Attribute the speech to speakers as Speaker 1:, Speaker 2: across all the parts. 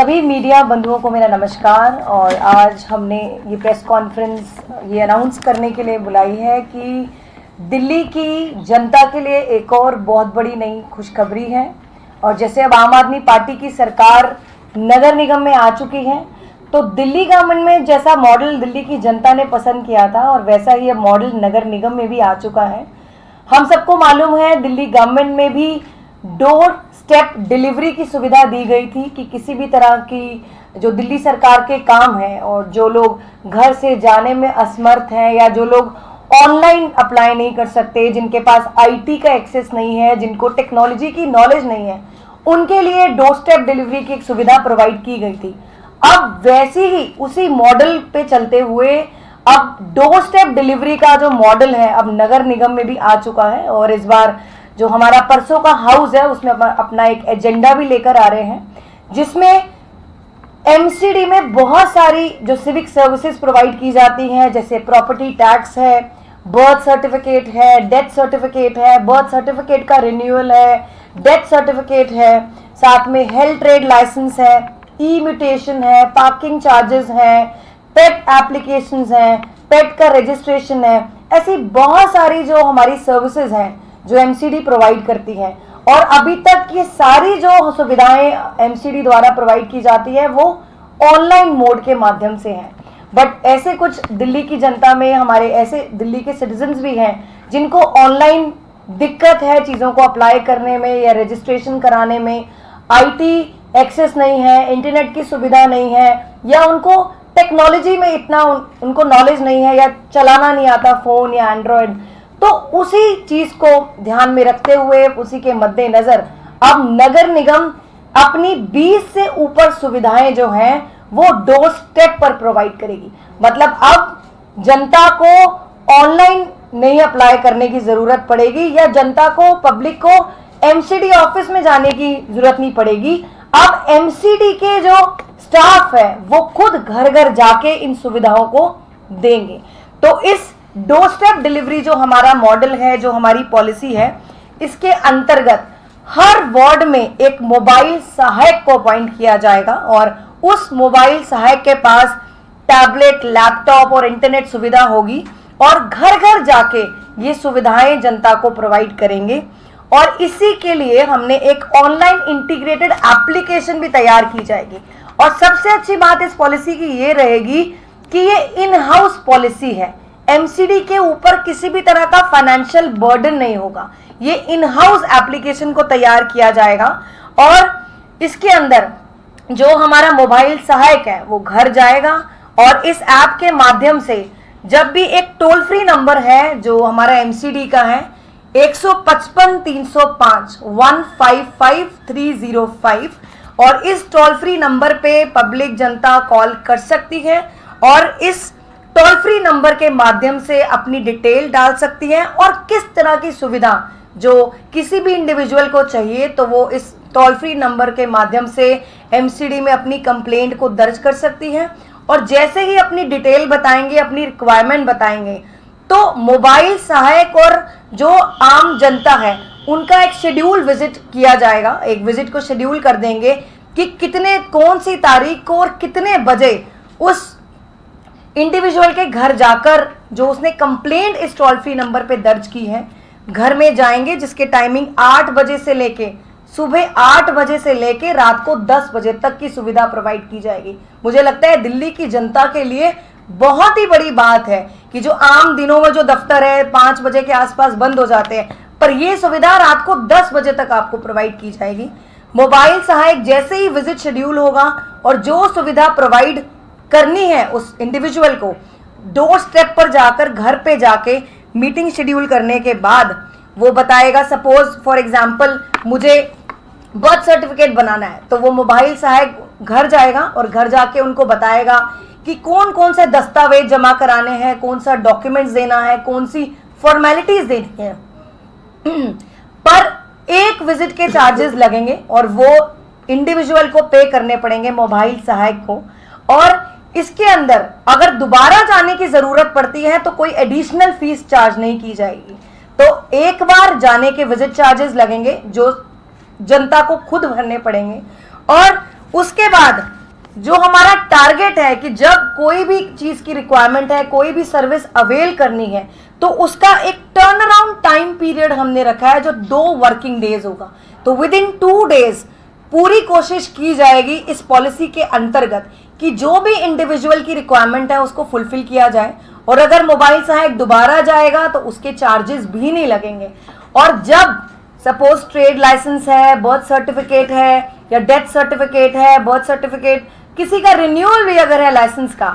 Speaker 1: सभी मीडिया बंधुओं को मेरा नमस्कार। और आज हमने ये प्रेस कॉन्फ्रेंस ये अनाउंस करने के लिए बुलाई है कि दिल्ली की जनता के लिए एक और बहुत बड़ी नई खुशखबरी है। और जैसे अब आम आदमी पार्टी की सरकार नगर निगम में आ चुकी है, तो दिल्ली गवर्नमेंट में जैसा मॉडल दिल्ली की जनता ने पसंद किया था और वैसा ही अब मॉडल नगर निगम में भी आ चुका है। हम सबको मालूम है दिल्ली गवर्नमेंट में भी डोर स्टेप डिलीवरी की सुविधा दी गई थी कि किसी भी तरह की जो दिल्ली सरकार के काम है और जो लोग घर से जाने में असमर्थ हैं या जो लोग ऑनलाइन अप्लाई नहीं कर सकते, जिनके पास आईटी का एक्सेस नहीं है, जिनको टेक्नोलॉजी की नॉलेज नहीं है, उनके लिए डोर स्टेप डिलीवरी की एक सुविधा प्रोवाइड की गई थी। अब वैसे ही उसी मॉडल पे चलते हुए अब डोर स्टेप डिलीवरी का जो मॉडल है अब नगर निगम में भी आ चुका है। और इस बार जो हमारा परसों का हाउस है उसमें अपना एक एजेंडा भी लेकर आ रहे हैं, जिसमें एमसीडी में बहुत सारी जो सिविक सर्विसेज प्रोवाइड की जाती हैं, जैसे प्रॉपर्टी टैक्स है, बर्थ सर्टिफिकेट है, डेथ सर्टिफिकेट है, बर्थ सर्टिफिकेट का रिन्यूअल है, डेथ सर्टिफिकेट है, साथ में हेल्थ ट्रेड लाइसेंस है, ई म्यूटेशन है, पार्किंग चार्जेस हैं, पेट एप्लीकेशंस हैं, पेट का रजिस्ट्रेशन है। ऐसी बहुत सारी जो हमारी सर्विसेज हैं जो एमसीडी प्रोवाइड करती है। और अभी तक ये सारी जो सुविधाएं एमसीडी द्वारा प्रोवाइड की जाती है वो ऑनलाइन मोड के माध्यम से हैं। बट ऐसे कुछ दिल्ली की जनता में हमारे ऐसे दिल्ली के सिटीजन्स भी हैं जिनको ऑनलाइन दिक्कत है चीज़ों को अप्लाई करने में या रजिस्ट्रेशन कराने में, आईटी एक्सेस नहीं है, इंटरनेट की सुविधा नहीं है, या उनको टेक्नोलॉजी में इतना उनको नॉलेज नहीं है या चलाना नहीं आता फ़ोन या एंड्रॉयड। तो उसी चीज़ को ध्यान में रखते हुए उसी के मद्देनज़र अब नगर निगम अपनी 20 से ऊपर सुविधाएं जो हैं वो डोर स्टेप पर प्रोवाइड करेगी। मतलब अब जनता को ऑनलाइन नहीं अप्लाई करने की ज़रूरत पड़ेगी या जनता को, पब्लिक को एमसीडी ऑफिस में जाने की ज़रूरत नहीं पड़ेगी। अब एमसीडी के जो स्टाफ है वो खुद घर घर जाके इन सुविधाओं को देंगे। तो इस डोर स्टेप डिलीवरी जो हमारा मॉडल है, जो हमारी पॉलिसी है, इसके अंतर्गत हर वार्ड में एक मोबाइल सहायक को अपॉइंट किया जाएगा और उस मोबाइल सहायक के पास टैबलेट, लैपटॉप और इंटरनेट सुविधा होगी और घर घर जाके ये सुविधाएं जनता को प्रोवाइड करेंगे। और इसी के लिए हमने एक ऑनलाइन इंटीग्रेटेड एप्लीकेशन भी तैयार की जाएगी। और सबसे अच्छी बात इस पॉलिसी की ये रहेगी कि ये इन हाउस पॉलिसी है, एमसीडी के ऊपर किसी भी तरह का फाइनेंशियल बर्डन नहीं होगा। ये इन हाउस एप्लीकेशन को तैयार किया जाएगा और इसके अंदर जो हमारा मोबाइल सहायक है वो घर जाएगा और इस ऐप के माध्यम से जब भी एक टोल फ्री नंबर है जो हमारा एमसीडी का है 155-305 155305, और इस टोल फ्री नंबर पे पब्लिक जनता कॉल कर सकती है और इस टोल फ्री नंबर के माध्यम से अपनी डिटेल डाल सकती है और किस तरह की सुविधा जो किसी भी इंडिविजुअल को चाहिए तो वो इस टोल फ्री नंबर के माध्यम से एमसीडी में अपनी कंप्लेंट को दर्ज कर सकती है। और जैसे ही अपनी डिटेल बताएंगे, अपनी रिक्वायरमेंट बताएंगे, तो मोबाइल सहायक और जो आम जनता है उनका एक शेड्यूल विजिट किया जाएगा। एक विजिट को शेड्यूल कर देंगे कि कितने, कौन सी तारीख को और कितने बजे उस इंडिविजुअल के घर जाकर जो उसने कंप्लेंट इस टोल फ्री नंबर पे दर्ज की है घर में जाएंगे, जिसके टाइमिंग 8 बजे से लेके सुबह 8 बजे से लेके रात को 10 बजे तक की सुविधा प्रोवाइड की जाएगी। मुझे लगता है दिल्ली की जनता के लिए बहुत ही बड़ी बात है कि जो आम दिनों में जो दफ्तर है 5 बजे के आसपास बंद हो जाते हैं, पर यह सुविधा रात को 10 बजे तक आपको प्रोवाइड की जाएगी। मोबाइल सहायक जैसे ही विजिट शेड्यूल होगा और जो सुविधा प्रोवाइड करनी है उस इंडिविजुअल को, डोर स्टेप पर जाकर घर पे जाके मीटिंग शेड्यूल करने के बाद वो बताएगा। सपोज फॉर एग्जांपल मुझे बर्थ सर्टिफिकेट बनाना है तो वो मोबाइल सहायक घर जाएगा और घर जाके उनको बताएगा कि कौन कौन से दस्तावेज जमा कराने हैं, कौन सा डॉक्यूमेंट्स देना है, कौन सी फॉर्मेलिटीज देनी है। पर एक विजिट के चार्जेस लगेंगे और वो इंडिविजुअल को पे करने पड़ेंगे, मोबाइल सहायक को। और इसके अंदर अगर दोबारा जाने की जरूरत पड़ती है तो कोई एडिशनल फीस चार्ज नहीं की जाएगी। तो एक बार जाने के विजिट चार्जेस लगेंगे जो जनता को खुद भरने पड़ेंगे और उसके बाद जो हमारा टारगेट है कि जब कोई भी चीज की रिक्वायरमेंट है, कोई भी सर्विस अवेल करनी है, तो उसका एक टर्न अराउंड टाइम पीरियड हमने रखा है जो 2 वर्किंग डेज होगा। तो विद इन 2 डेज पूरी कोशिश की जाएगी इस पॉलिसी के अंतर्गत कि जो भी इंडिविजुअल की रिक्वायरमेंट है उसको फुलफिल किया जाए। और अगर मोबाइल सहायक दोबारा जाएगा तो उसके चार्जेस भी नहीं लगेंगे। और जब सपोज ट्रेड लाइसेंस है, बर्थ सर्टिफिकेट है या डेथ सर्टिफिकेट है, बर्थ सर्टिफिकेट, किसी का रिन्यूअल भी अगर है लाइसेंस का,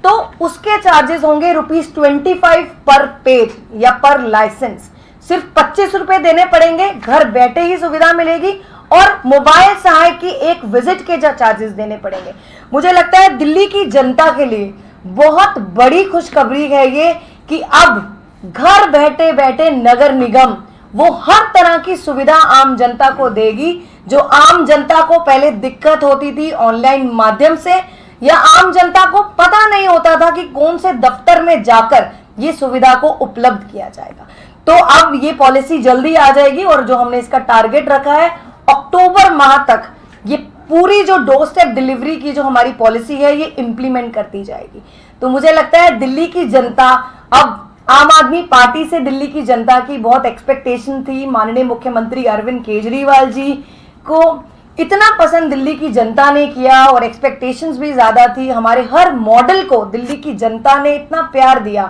Speaker 1: तो उसके चार्जेस होंगे ₹25 पर पेज या पर लाइसेंस। सिर्फ 25 रुपए देने पड़ेंगे, घर बैठे ही सुविधा मिलेगी। और मोबाइल सहायक की एक विजिट के चार्जेस देने पड़ेंगे। मुझे लगता है दिल्ली की जनता के लिए बहुत बड़ी खुशखबरी है ये कि अब घर बैठे बैठे नगर निगम वो हर तरह की सुविधा आम जनता को देगी। जो आम जनता को पहले दिक्कत होती थी ऑनलाइन माध्यम से, या आम जनता को पता नहीं होता था कि कौन से दफ्तर में जाकर ये सुविधा को उपलब्ध किया जाएगा, तो अब ये पॉलिसी जल्दी आ जाएगी। और जो हमने इसका टारगेट रखा है अक्टूबर माह तक ये पूरी जो डोर स्टेप डिलीवरी की जो हमारी पॉलिसी है ये इंप्लीमेंट करती जाएगी। तो मुझे लगता है दिल्ली की जनता, अब आम आदमी पार्टी से दिल्ली की जनता की बहुत एक्सपेक्टेशन थी। माननीय मुख्यमंत्री अरविंद केजरीवाल जी को इतना पसंद दिल्ली की जनता ने किया और एक्सपेक्टेशंस भी ज्यादा थी। हमारे हर मॉडल को दिल्ली की जनता ने इतना प्यार दिया।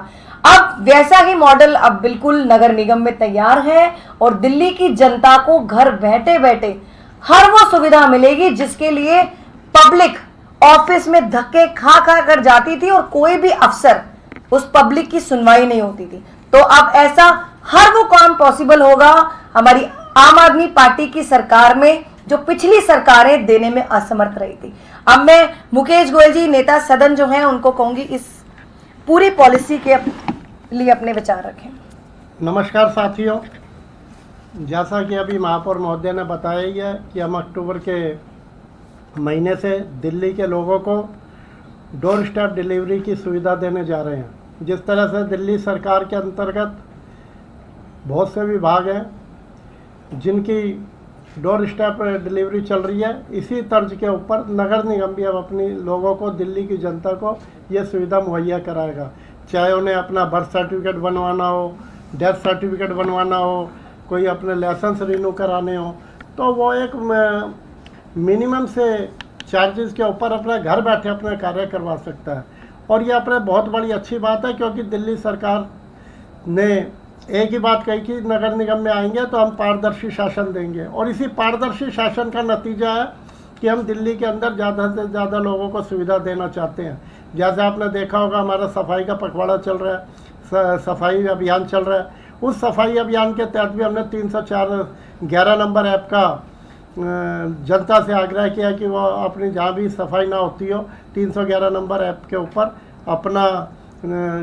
Speaker 1: अब वैसा ही मॉडल अब बिल्कुल नगर निगम में तैयार है और दिल्ली की जनता को घर बैठे बैठे हर वो सुविधा मिलेगी जिसके लिए पब्लिक ऑफिस में धक्के खा खा कर जाती थी और कोई भी अफसर उस पब्लिक की सुनवाई नहीं होती थी। तो अब ऐसा हर वो काम पॉसिबल होगा हमारी आम आदमी पार्टी की सरकार में जो पिछली सरकारें देने में असमर्थ रही थी। अब मैं मुकेश गोयल जी नेता सदन जो हैं उनको कहूंगी इस पूरी पॉलिसी के लिए अपने विचार रखें।
Speaker 2: नमस्कार साथियों, जैसा कि अभी महापौर महोदय ने बताया ही है कि हम अक्टूबर के महीने से दिल्ली के लोगों को डोर स्टेप डिलीवरी की सुविधा देने जा रहे हैं। जिस तरह से दिल्ली सरकार के अंतर्गत बहुत से विभाग हैं जिनकी डोर स्टेप डिलीवरी चल रही है, इसी तर्ज के ऊपर नगर निगम भी अब अपनी लोगों को, दिल्ली की जनता को ये सुविधा मुहैया कराएगा। चाहे उन्हें अपना बर्थ सर्टिफिकेट बनवाना हो, डेथ सर्टिफिकेट बनवाना हो, कोई अपने लाइसेंस रिन्यू कराने हो, तो वो एक मिनिमम से चार्जेस के ऊपर अपने घर बैठे अपने कार्य करवा सकता है। और ये अपने बहुत बड़ी अच्छी बात है क्योंकि दिल्ली सरकार ने एक ही बात कही कि नगर निगम में आएंगे तो हम पारदर्शी शासन देंगे। और इसी पारदर्शी शासन का नतीजा है कि हम दिल्ली के अंदर ज़्यादा से ज़्यादा लोगों को सुविधा देना चाहते हैं। जैसे आपने देखा होगा हमारा सफाई का पखवाड़ा चल रहा है, सफाई अभियान चल रहा है। उस सफाई अभियान के तहत भी हमने 304 11 नंबर ऐप का जनता से आग्रह किया कि वो अपनी जहाँ भी सफाई ना होती हो 311 नंबर ऐप के ऊपर अपना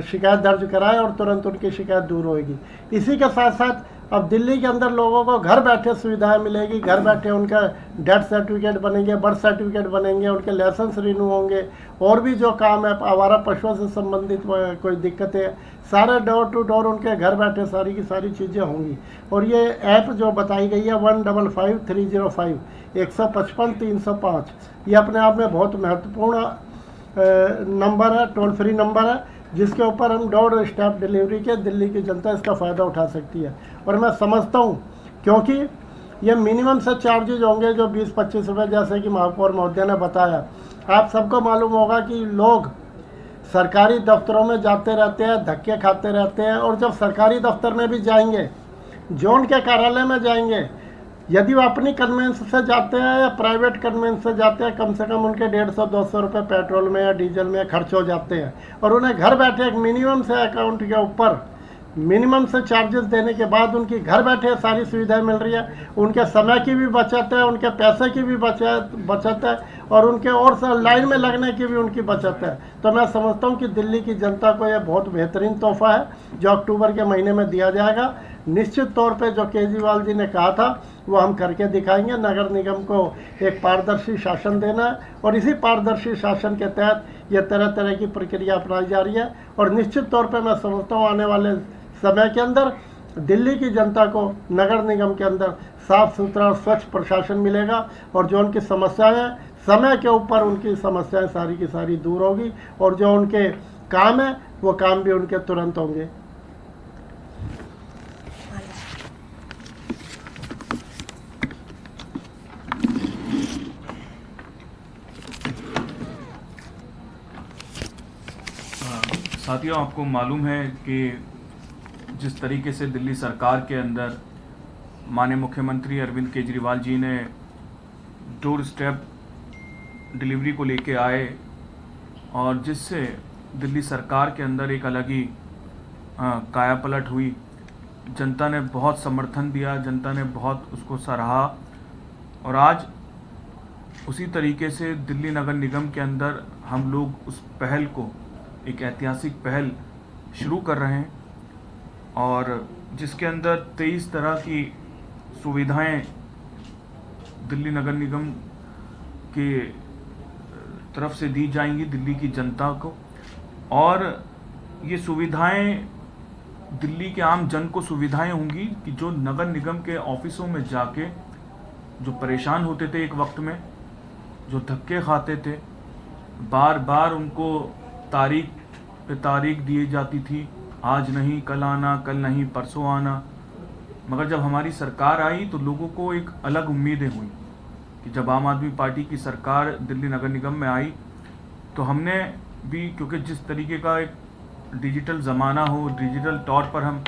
Speaker 2: शिकायत दर्ज कराए और तुरंत उनकी शिकायत दूर होगी। इसी के साथ साथ अब दिल्ली के अंदर लोगों को घर बैठे सुविधाएं मिलेगी। घर बैठे उनका डेथ सर्टिफिकेट बनेंगे, बर्थ सर्टिफिकेट बनेंगे, उनके लाइसेंस रिन्यू होंगे, और भी जो काम है आवारा पशुओं से संबंधित कोई दिक्कतें, सारे डोर टू डोर उनके घर बैठे सारी की सारी चीज़ें होंगी। और ये ऐप जो बताई गई है 155305 155 305, ये अपने आप में बहुत महत्वपूर्ण नंबर है, टोल फ्री नंबर है, जिसके ऊपर हम डोर स्टेप डिलीवरी के दिल्ली की जनता इसका फ़ायदा उठा सकती है। और मैं समझता हूँ क्योंकि ये मिनिमम से चार्जेज होंगे जो 20-25 रुपये, जैसे कि महापौर महोदय ने बताया। आप सबको मालूम होगा कि लोग सरकारी दफ्तरों में जाते रहते हैं, धक्के खाते रहते हैं, और जब सरकारी दफ्तर में भी जाएंगे, जोन के कार्यालय में जाएंगे, यदि वो अपनी कन्वेंस से जाते हैं या प्राइवेट कन्वेंस से जाते हैं, कम से कम उनके 150-200 रुपये पेट्रोल में या डीजल में खर्च हो जाते हैं। और उन्हें घर बैठे एक मिनिमम से अकाउंट के ऊपर मिनिमम से चार्जेस देने के बाद उनकी घर बैठे सारी सुविधाएं मिल रही है। उनके समय की भी बचत है, उनके पैसे की भी बचत है, और उनके और लाइन में लगने की भी उनकी बचत है। तो मैं समझता हूँ कि दिल्ली की जनता को यह बहुत बेहतरीन तोहफा है जो अक्टूबर के महीने में दिया जाएगा। निश्चित तौर पे जो केजरीवाल जी ने कहा था वो हम करके दिखाएंगे। नगर निगम को एक पारदर्शी शासन देना है, और इसी पारदर्शी शासन के तहत ये तरह तरह की प्रक्रिया अपनाई जा रही है। और निश्चित तौर पे मैं समझता हूँ आने वाले समय के अंदर दिल्ली की जनता को नगर निगम के अंदर साफ सुथरा और स्वच्छ प्रशासन मिलेगा और जो उनकी समस्याएं हैं समय के ऊपर उनकी समस्याएं सारी की सारी दूर होगी और जो उनके काम है वो काम भी उनके तुरंत होंगे।
Speaker 3: साथियों, आपको मालूम है कि जिस तरीके से दिल्ली सरकार के अंदर माननीय मुख्यमंत्री अरविंद केजरीवाल जी ने डोर स्टेप डिलीवरी को लेके आए और जिससे दिल्ली सरकार के अंदर एक अलग ही कायापलट हुई, जनता ने बहुत समर्थन दिया, जनता ने बहुत उसको सराहा और आज उसी तरीके से दिल्ली नगर निगम के अंदर हम लोग उस पहल को, एक ऐतिहासिक पहल शुरू कर रहे हैं और जिसके अंदर 23 तरह की सुविधाएं दिल्ली नगर निगम के तरफ से दी जाएंगी दिल्ली की जनता को। और ये सुविधाएं दिल्ली के आम जन को सुविधाएं होंगी कि जो नगर निगम के ऑफिसों में जाके जो परेशान होते थे, एक वक्त में जो धक्के खाते थे, बार बार उनको तारीख पे तारीख दी जाती थी, आज नहीं कल आना, कल नहीं परसों आना। मगर जब हमारी सरकार आई तो लोगों को एक अलग उम्मीदें हुई कि जब आम आदमी पार्टी की सरकार दिल्ली नगर निगम में आई तो हमने भी, क्योंकि जिस तरीके का एक डिजिटल ज़माना हो, डिजिटल तौर पर हम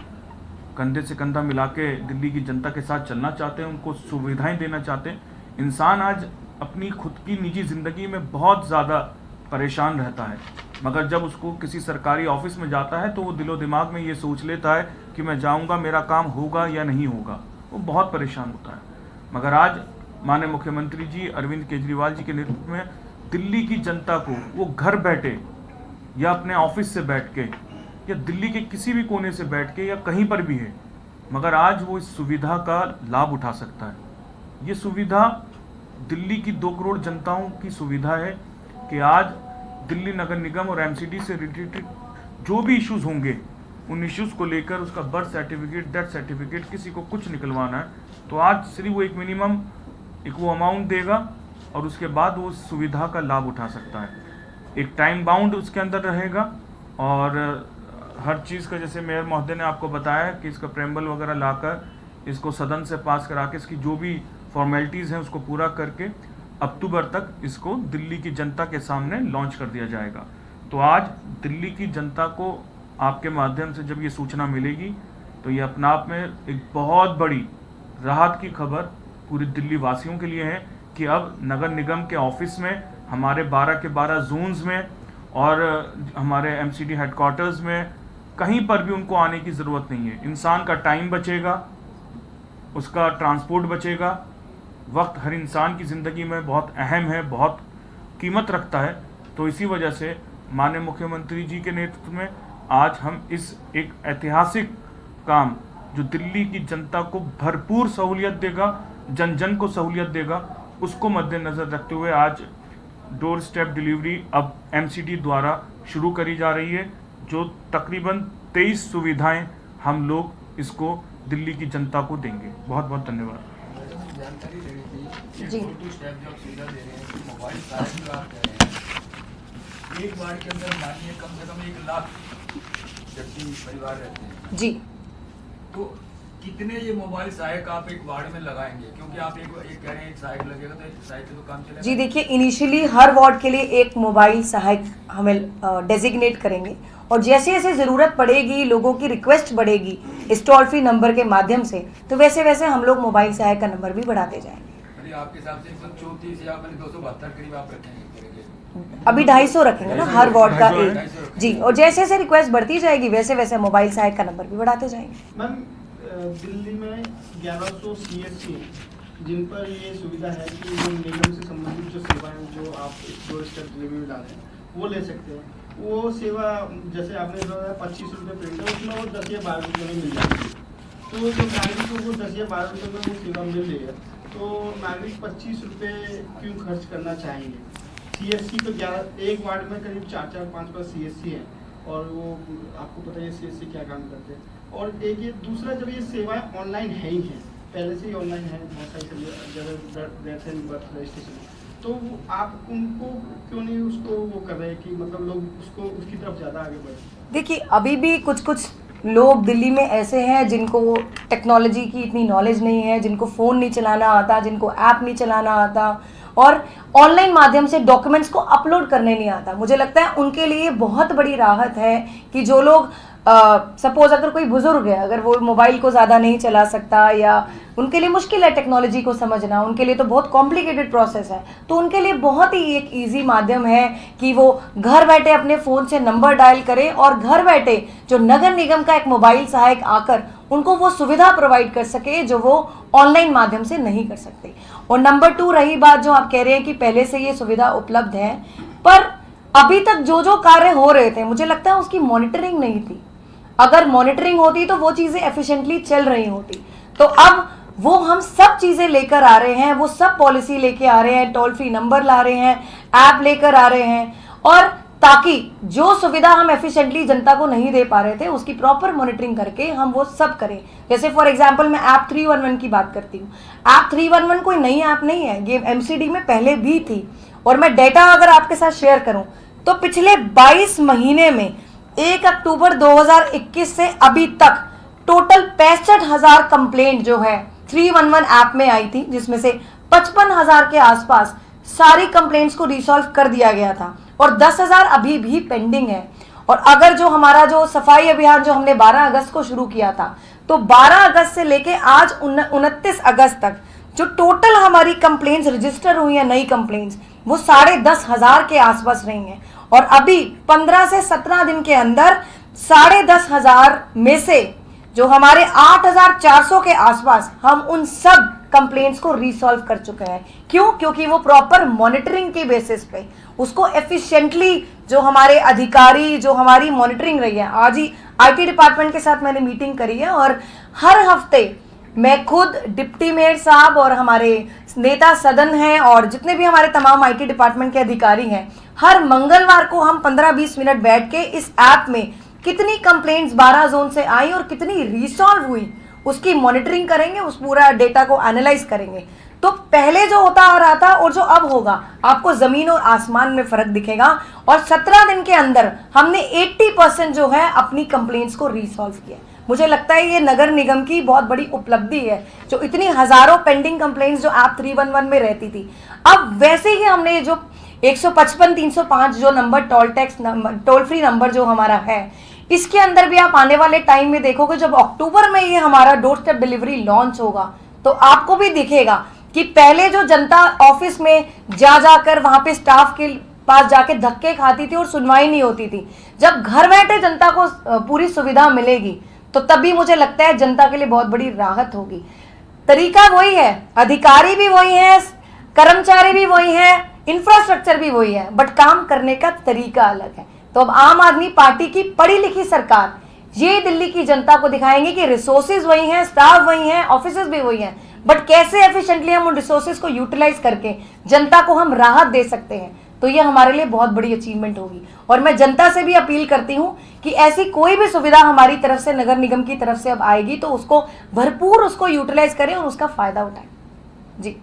Speaker 3: कंधे से कंधा मिला के दिल्ली की जनता के साथ चलना चाहते हैं, उनको सुविधाएं देना चाहते हैं। इंसान आज अपनी खुद की निजी ज़िंदगी में बहुत ज़्यादा परेशान रहता है, मगर जब उसको किसी सरकारी ऑफिस में जाता है तो वो दिलो दिमाग में ये सोच लेता है कि मैं जाऊंगा, मेरा काम होगा या नहीं होगा, वो बहुत परेशान होता है। मगर आज माननीय मुख्यमंत्री जी अरविंद केजरीवाल जी के नेतृत्व में दिल्ली की जनता को वो घर बैठे या अपने ऑफिस से बैठ के या दिल्ली के किसी भी कोने से बैठ के या कहीं पर भी है, मगर आज वो इस सुविधा का लाभ उठा सकता है। ये सुविधा दिल्ली की 2 करोड़ जनताओं की सुविधा है कि आज दिल्ली नगर निगम और एमसीडी से रिलेटेड जो भी इश्यूज होंगे, उन इश्यूज को लेकर उसका बर्थ सर्टिफिकेट, डेथ सर्टिफिकेट, किसी को कुछ निकलवाना है तो आज सिर्फ वो एक मिनिमम एक वो अमाउंट देगा और उसके बाद वो सुविधा का लाभ उठा सकता है। एक टाइम बाउंड उसके अंदर रहेगा और हर चीज़ का, जैसे मेयर महोदय ने आपको बताया कि इसका प्रेम्बल वगैरह लाकर इसको सदन से पास करा के इसकी जो भी फॉर्मेलिटीज़ हैं उसको पूरा करके अक्टूबर तक इसको दिल्ली की जनता के सामने लॉन्च कर दिया जाएगा। तो आज दिल्ली की जनता को आपके माध्यम से जब ये सूचना मिलेगी तो ये अपने आप में एक बहुत बड़ी राहत की खबर पूरी दिल्ली वासियों के लिए है कि अब नगर निगम के ऑफिस में हमारे 12 के 12 जोन्स में और हमारे एमसीडी हेडक्वार्टर्स में कहीं पर भी उनको आने की ज़रूरत नहीं है। इंसान का टाइम बचेगा, उसका ट्रांसपोर्ट बचेगा। वक्त हर इंसान की ज़िंदगी में बहुत अहम है, बहुत कीमत रखता है। तो इसी वजह से माननीय मुख्यमंत्री जी के नेतृत्व में आज हम इस एक ऐतिहासिक काम जो दिल्ली की जनता को भरपूर सहूलियत देगा, जन जन को सहूलियत देगा, उसको मद्देनज़र रखते हुए आज डोर स्टेप डिलीवरी अब एमसीडी द्वारा शुरू करी जा रही है, जो तकरीबन 23 सुविधाएं हम लोग इसको दिल्ली की जनता को देंगे। बहुत बहुत धन्यवाद।
Speaker 4: जानकारी देनी थी
Speaker 1: जी।
Speaker 4: स्टेप जो आप सुविधा दे रहे हैं कि मोबाइल सहायक जो आप कह रहे हैं, एक वार्ड के अंदर मानिए कम से कम 1 लाख व्यक्ति परिवार रहते हैं
Speaker 1: जी,
Speaker 4: तो कितने ये मोबाइल सहायक आप एक वार्ड में लगाएंगे? क्योंकि आप एक कह रहे हैं एक सहायक लगेगा तो एक सहायक से तो काम चलेगा।
Speaker 1: जी देखिए, इनिशियली हर वार्ड के लिए एक मोबाइल सहायक हमें डेजिग्नेट करेंगे और जैसे जैसे ज़रूरत पड़ेगी, लोगों की रिक्वेस्ट बढ़ेगी इस टोल फ्री नंबर के माध्यम से, तो वैसे वैसे हम लोग मोबाइल सहायक का नंबर भी बढ़ाते जाएंगे।
Speaker 4: आपके हिसाब से 134 या 272 करीब आप रखेंगे?
Speaker 1: अभी 250 रखेंगे ना हर वार्ड का
Speaker 4: 250
Speaker 1: एक। जी, और जैसे जैसे रिक्वेस्ट बढ़ती जाएगी वैसे वैसे मोबाइल सहायक का नंबर भी बढ़ाते जाएंगे।
Speaker 5: मैम, दिल्ली में 1100 CSC जिन पर ये सुविधा है कि वो निगम से संबंधित जो सेवाएं जो आप डोर स्टेप डिलीवरी में ला रहे हैं वो ले सकते हैं। वो सेवा जैसे आपने बताया 25 रुपये प्रिंट है, उसमें वो 10 या 12 रुपये में मिल जाती है। तो जो नागरिक को वो 10 या 12 रुपये में वो सेवा मिल रही है, तो नागरिक 25 रुपये क्यों खर्च करना चाहेंगे? CSC तो 11 एक वार्ड में करीब 4-4, 5-5 CSC हैं और वो आपको पता है CSC क्या काम करते हैं। और एक ये दूसरा, जब ये सेवाएं ऑनलाइन है ही हैं, पहले से ही ऑनलाइन है बहुत सारी जगह डेथ एंड बर्थ रजिस्ट्रेशन, तो वो आप उनको क्यों नहीं उसको वो कर रहे हैं कि मतलब लोग उसको उसकी तरफ ज़्यादा आगे बढ़े?
Speaker 1: देखिए, अभी भी कुछ कुछ लोग दिल्ली में ऐसे हैं जिनको टेक्नोलॉजी की इतनी नॉलेज नहीं है, जिनको फ़ोन नहीं चलाना आता, जिनको ऐप नहीं चलाना आता और ऑनलाइन माध्यम से डॉक्यूमेंट्स को अपलोड करने नहीं आता। मुझे लगता है उनके लिए बहुत बड़ी राहत है कि जो लोग सपोज अगर कोई बुजुर्ग है, अगर वो मोबाइल को ज़्यादा नहीं चला सकता या उनके लिए मुश्किल है टेक्नोलॉजी को समझना, उनके लिए तो बहुत कॉम्प्लिकेटेड प्रोसेस है, तो उनके लिए बहुत ही एक इजी माध्यम है कि वो घर बैठे अपने फ़ोन से नंबर डायल करें और घर बैठे जो नगर निगम का एक मोबाइल सहायक आकर उनको वो सुविधा प्रोवाइड कर सके जो वो ऑनलाइन माध्यम से नहीं कर सकते। और नंबर 2 रही बात जो आप कह रहे हैं कि पहले से ये सुविधा उपलब्ध है, पर अभी तक जो जो कार्य हो रहे थे मुझे लगता है उसकी मॉनिटरिंग नहीं थी। अगर मॉनिटरिंग होती तो वो चीज़ें एफिशिएंटली चल रही होती। तो अब वो हम सब चीज़ें लेकर आ रहे हैं, वो सब पॉलिसी लेके आ रहे हैं, टोल फ्री नंबर ला रहे हैं, ऐप लेकर आ रहे हैं, और ताकि जो सुविधा हम एफिशिएंटली जनता को नहीं दे पा रहे थे उसकी प्रॉपर मॉनिटरिंग करके हम वो सब करें। जैसे फॉर एग्जांपल मैं ऐप 311 की बात करती हूँ। ऐप 311 कोई नई ऐप नहीं है, ये एमसीडी में पहले भी थी। और मैं डेटा अगर आपके साथ शेयर करूँ तो पिछले 22 महीने में 1 अक्टूबर 2021 से अभी तक टोटल 65,000 कंप्लेंट जो है 311 ऐप में आई थी, जिसमें से 55,000 के आसपास सारी कंप्लेंट्स को रिसॉल्व कर दिया गया था और 10,000 अभी भी पेंडिंग है। और अगर जो हमारा जो सफाई अभियान जो हमने 12 अगस्त को शुरू किया था, तो 12 अगस्त से लेके आज 29 अगस्त तक जो टोटल हमारी कंप्लेंट्स रजिस्टर हुई है, नई कंप्लेंट्स, वो 10,500 के आसपास रही हैं। और अभी 15 से 17 दिन के अंदर 10,500 में से जो हमारे 8,400 के आसपास हम उन सब कंप्लेंट्स को रिसॉल्व कर चुके हैं। क्यों? क्योंकि वो प्रॉपर मॉनिटरिंग के बेसिस पे उसको एफिशिएंटली जो हमारे अधिकारी, जो हमारी मॉनिटरिंग रही है। आज ही आईटी डिपार्टमेंट के साथ मैंने मीटिंग करी है और हर हफ्ते मैं खुद डिप्टी मेयर साहब और हमारे नेता सदन हैं और जितने भी हमारे तमाम आईटी डिपार्टमेंट के अधिकारी हैं, हर मंगलवार को हम 15-20 मिनट बैठ के इस ऐप में कितनी कंप्लेंट्स 12 जोन से आई और कितनी रिसॉल्व हुई उसकी मॉनिटरिंग करेंगे, उस पूरा डेटा को एनालाइज करेंगे। तो पहले जो होता आ रहा था और जो अब होगा, आपको जमीन और आसमान में फर्क दिखेगा। और 17 दिन के अंदर हमने 80% जो है अपनी कंप्लेंट्स को रिसॉल्व किया। मुझे लगता है ये नगर निगम की बहुत बड़ी उपलब्धि है, जो इतनी हजारों पेंडिंग कंप्लेंट्स जो ऐप 311 में रहती थी, अब वैसे ही हमने जो 155-305 जो नंबर टोल फ्री नंबर जो हमारा है, इसके अंदर भी आप आने वाले टाइम में देखोगे, जब अक्टूबर में ये हमारा डोर स्टेप डिलीवरी लॉन्च होगा तो आपको भी दिखेगा कि पहले जो जनता ऑफिस में जाकर वहां पे स्टाफ के पास जाके धक्के खाती थी और सुनवाई नहीं होती थी, जब घर बैठे जनता को पूरी सुविधा मिलेगी तो तभी मुझे लगता है जनता के लिए बहुत बड़ी राहत होगी। तरीका वही है, अधिकारी भी वही है, कर्मचारी भी वही है, इंफ्रास्ट्रक्चर भी वही है, बट काम करने का तरीका अलग है। तो अब आम आदमी पार्टी की पढ़ी लिखी सरकार ये दिल्ली की जनता को दिखाएंगे कि रिसोर्सेज वही हैं, स्टाफ वही हैं, ऑफिसेज भी वही हैं, बट कैसे एफिशिएंटली हम उन रिसोर्सेज को यूटिलाइज करके जनता को हम राहत दे सकते हैं। तो ये हमारे लिए बहुत बड़ी अचीवमेंट होगी। और मैं जनता से भी अपील करती हूँ कि ऐसी कोई भी सुविधा हमारी तरफ से, नगर निगम की तरफ से अब आएगी तो उसको भरपूर उसको यूटिलाइज करें और उसका फायदा उठाएं। जी।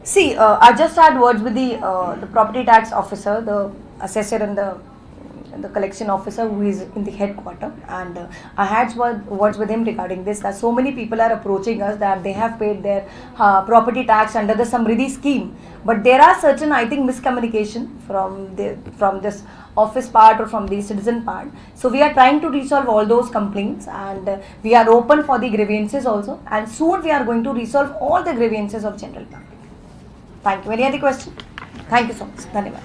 Speaker 1: See, I just had words with the property tax officer, the assessor and the collection officer who is in the headquarter, and I had words with him regarding this, that so many people are approaching us that they have paid their property tax under the Samriddhi scheme, but there are certain, I think, miscommunication from this office part or from the citizen part. So we are trying to resolve all those complaints, and we are open for the grievances also, and soon we are going to resolve all the grievances of general public. Thank you. Any other question? Thank you so much. धन्यवाद।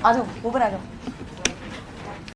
Speaker 1: आ जाओ, ऊपर आ जाओ।